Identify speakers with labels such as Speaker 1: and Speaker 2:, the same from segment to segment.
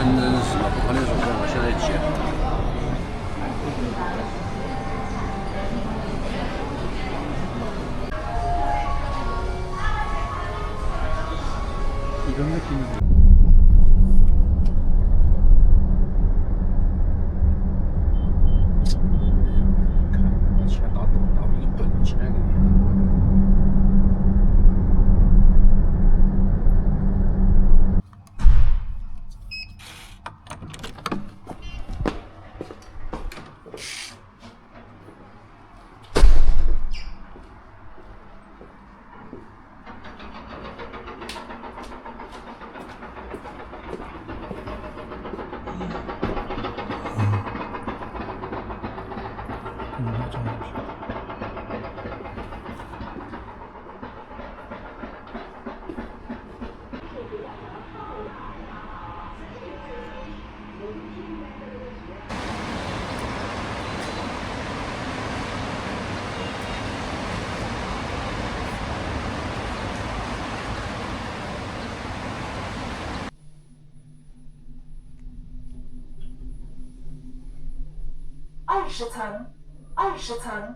Speaker 1: 深圳市嘛，不可能说是我现在去。
Speaker 2: 이런 느낌이고.
Speaker 1: 나도 이쁜 친하게.
Speaker 2: 맞아.
Speaker 3: 20层，20层。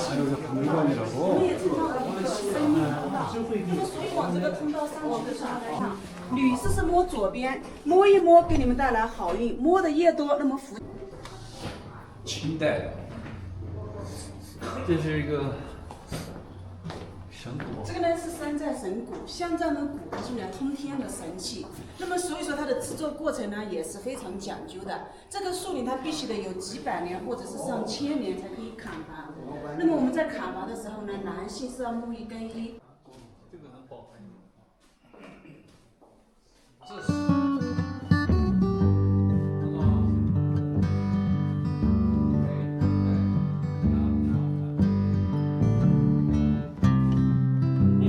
Speaker 2: 还有个旁观이라고
Speaker 4: 所以往这个通道上去的时候呢，女士是摸左边，摸一摸给你们带来好运，摸的越多，那么福。
Speaker 2: 清代的，这是一个神鼓。
Speaker 4: 这个呢是山寨神鼓，象征的鼓是呢通天的神器。那么所以说它的制作过程呢也是非常讲究的。这个树林它必须得有几百年或者是上千年才可以砍伐。那么我们在砍伐的时候呢，男性是要沐浴更衣。
Speaker 2: 这个能保很久。这是。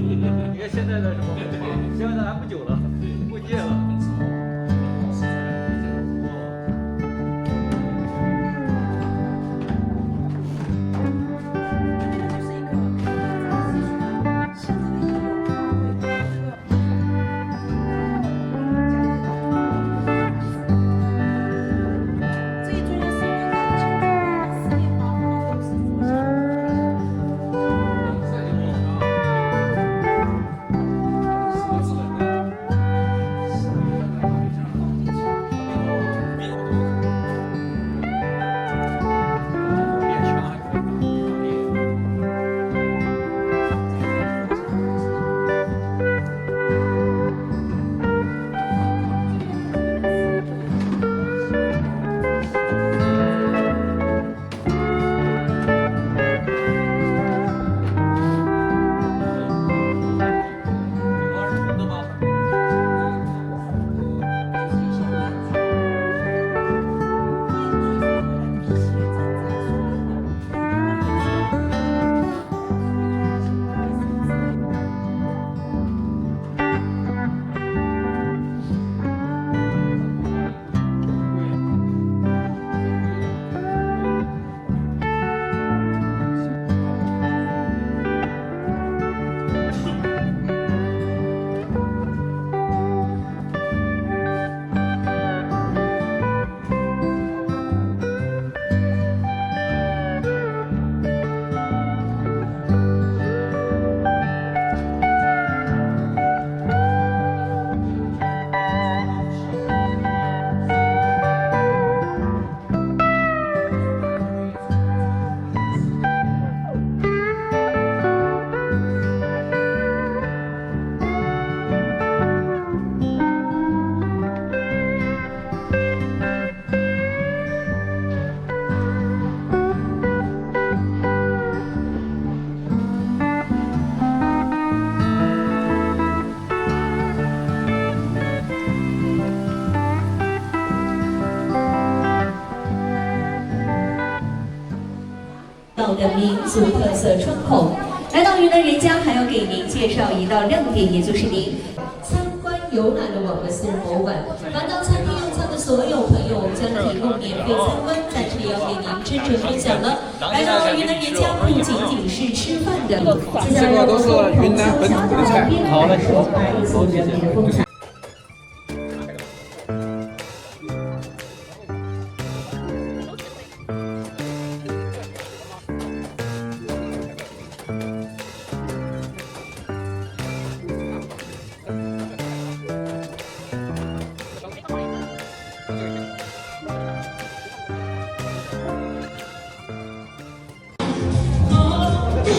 Speaker 5: 你看现在的什么文化，现在还不久了，过界了。
Speaker 6: 的民族特色窗口，来到云南人家还要给您介绍一道亮点，也就是您参观游览的我们私人博物馆。来到餐厅用餐的所有朋友，我们将提供免费参观，但是也要给您真诚分享了。来到云南人家不仅仅是吃饭的，接下来
Speaker 1: 都是云南本土的菜。
Speaker 6: 好嘞，好，谢谢。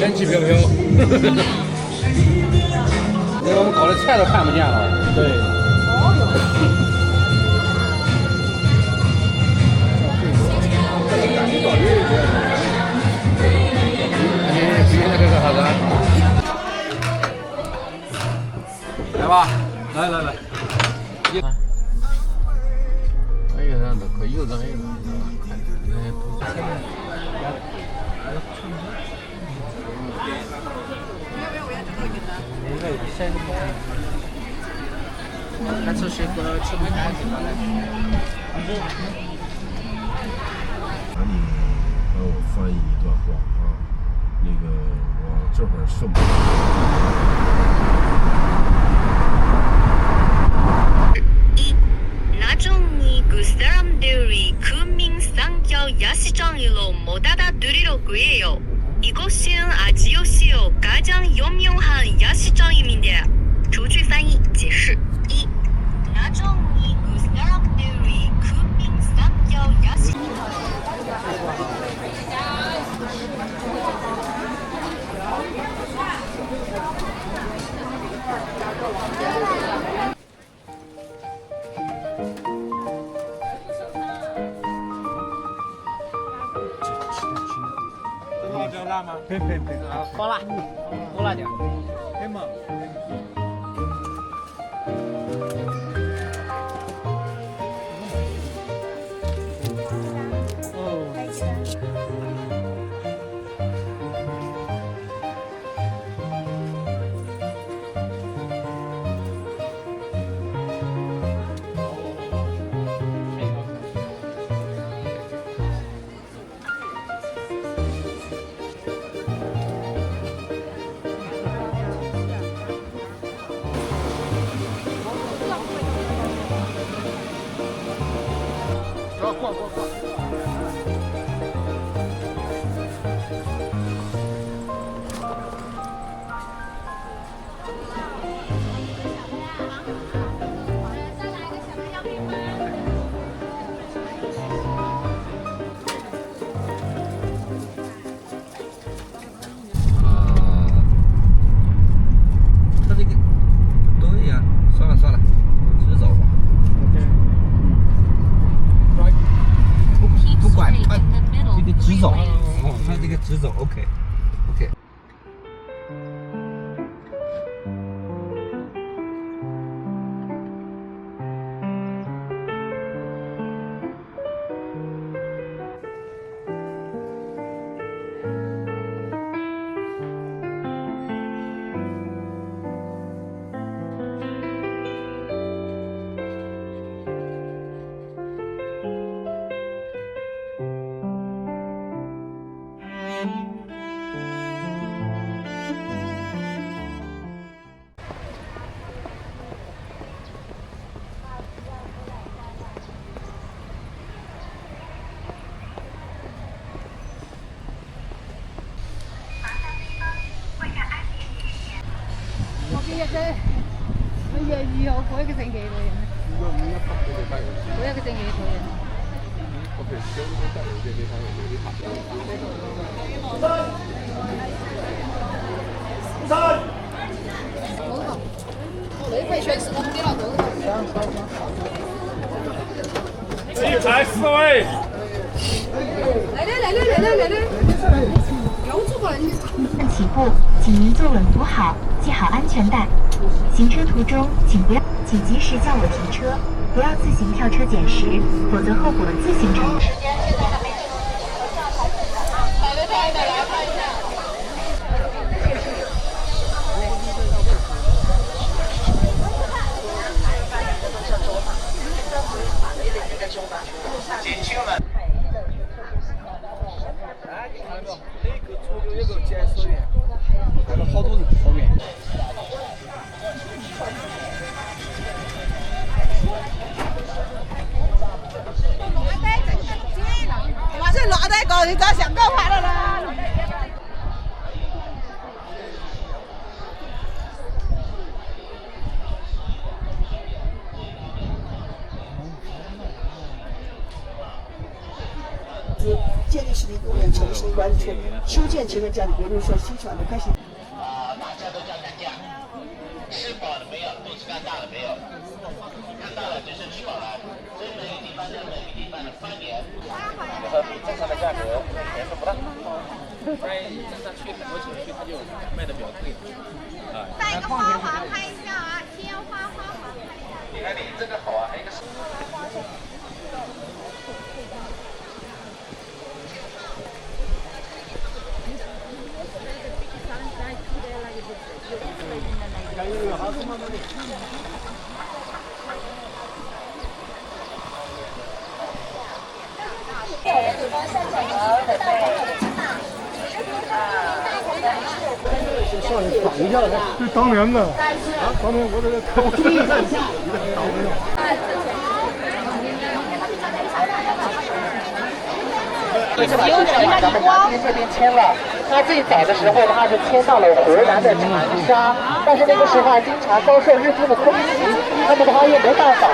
Speaker 1: 仙气飘飘，连我们搞的菜都看不见了。对。来吧，来。哎呀，那可以有的，他这些个吃不开心了。
Speaker 7: 请你帮我翻译一段话啊，那个我这会儿受不了。
Speaker 8: 나중에 그 사람들이 국민상cal 야시장으로 못 알아들을 거예요. 이거 이곳은 아지오시오 가장 유명한 야시장입니다. 逐句翻译解释一 나중에 그 사람들이 국민 삼겹 야시
Speaker 2: 辣椒辣吗？配啊，放辣，多辣点。配吗？
Speaker 5: 他这个不对呀，算了，直走吧。不管他这个直走，他这个直走 ，OK。
Speaker 2: 一排四位。
Speaker 9: 起步，请您坐稳扶好，系好安全带。行车途中，请及时叫我停车，不要自行跳车捡拾，否则后果自行承担。
Speaker 2: 年轻人。那个左右有个检测员，还有好多人后面。
Speaker 4: 哇，这拿得高，你咋想干嘛的啦？
Speaker 10: 建立起了一个远程性关注，修建前面这样，比如说新传的开始。
Speaker 11: 大家都叫干架，吃饱了没有？肚子干大了没有？看到了就是吃饱了。所以每个地方的方言和比正常的价格钱数不大。
Speaker 1: 所以正常去很多景区，它就卖的比较贵。
Speaker 12: 带一个花环拍一下啊，鲜花花环。
Speaker 11: 你看你这个好啊，还有一个。
Speaker 2: 上去挡一下子，这当年的啊，当年我这个可不注意一下，挡不了。
Speaker 11: 就把机票往咱们南边这边迁了。他最早的时候他是迁到了湖南的长沙，但是那个时候经常遭受日军的空袭，那么他也没办法。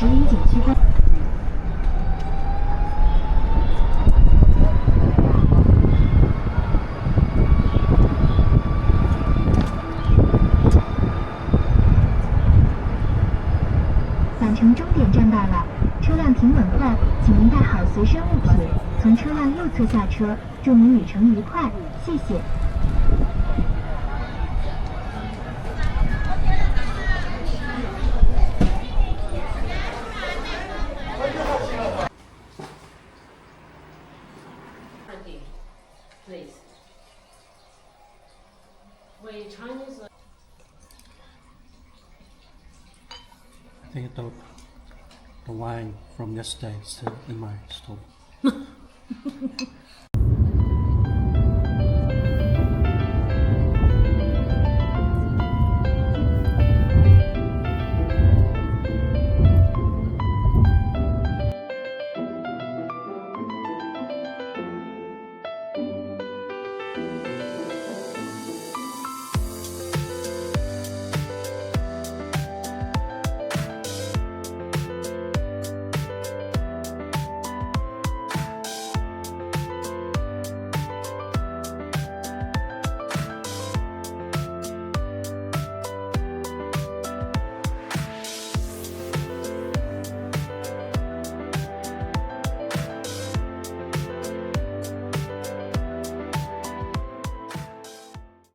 Speaker 9: 石林景区观。返程终点站到了，车辆停稳后，请您带好随身物品，从车辆右侧下车。祝您旅程愉快，谢谢。
Speaker 13: Please. Wait, Chinese.
Speaker 14: I think the wine from yesterday is still in my store.